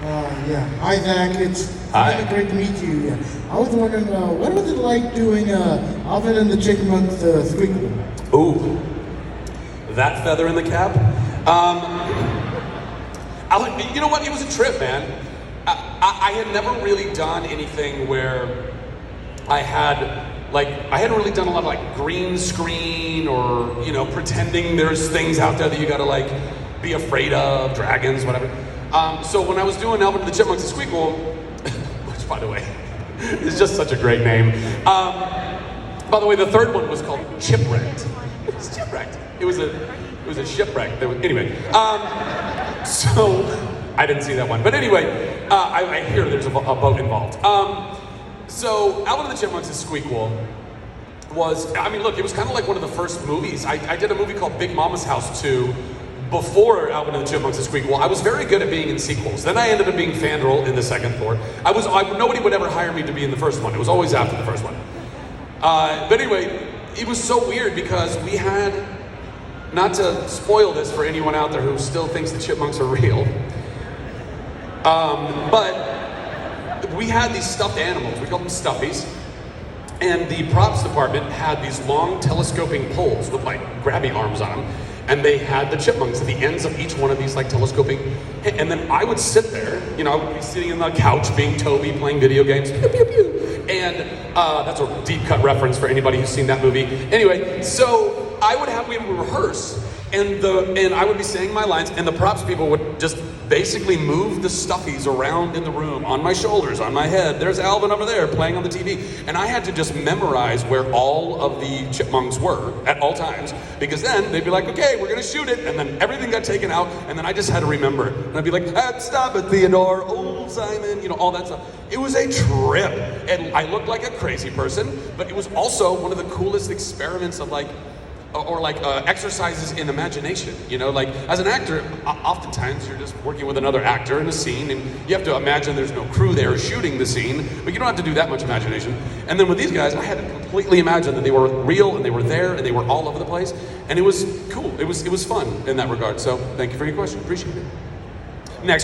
Yeah. Hi, Zach. It's Hi. kinda great to meet you. Yeah. I was wondering, what was it like doing Alvin and the Chipmunks Squeakquel? Ooh, that feather in the cap. You know what? It was a trip, man. I had never really done anything where I hadn't really done a lot of like green screen or pretending there's things out there that you gotta like be afraid of, dragons, whatever. So when I was doing Alvin and the Chipmunks Squeakquel, which by the way is just such a great name. By the way, the third one was called Chipwrecked. It was Chipwrecked. It was a shipwreck. Anyway, so I didn't see that one. But anyway, I hear there's a boat involved. So Alvin and the Chipmunks Squeakquel was, look, it was kind of like one of the first movies. I did a movie called Big Mama's House 2 before Alvin and the Chipmunks Squeakquel. I was very good at being in sequels. Then I ended up being Fandral in the second floor. Nobody would ever hire me to be in the first one. It was always after the first one. But anyway, it was so weird because we had, not to spoil this for anyone out there who still thinks the chipmunks are real, but we had these stuffed animals, we called them stuffies, and the props department had these long telescoping poles with like grabby arms on them, and they had the chipmunks at the ends of each one of these like telescoping, and then I would sit there, I would be sitting on the couch being Toby playing video games, pew, pew, pew. And that's a deep cut reference for anybody who's seen that movie. Anyway, so we would rehearse, and I would be saying my lines, and the props people would just basically move the stuffies around in the room, on my shoulders, on my head. There's Alvin over there playing on the TV. And I had to just memorize where all of the chipmunks were at all times, because then they'd be like, okay, we're gonna shoot it, and then everything got taken out, and then I just had to remember it. And I'd be like, stop it, Theodore, old Simon, all that stuff. It was a trip, and I looked like a crazy person, but it was also one of the coolest experiments of exercises in imagination. Like as an actor, oftentimes you're just working with another actor in a scene, and you have to imagine there's no crew there shooting the scene, but you don't have to do that much imagination. And then with these guys, I had to completely imagine that they were real and they were there and they were all over the place, and it was cool. It was fun in that regard. So thank you for your question. Appreciate it. Next.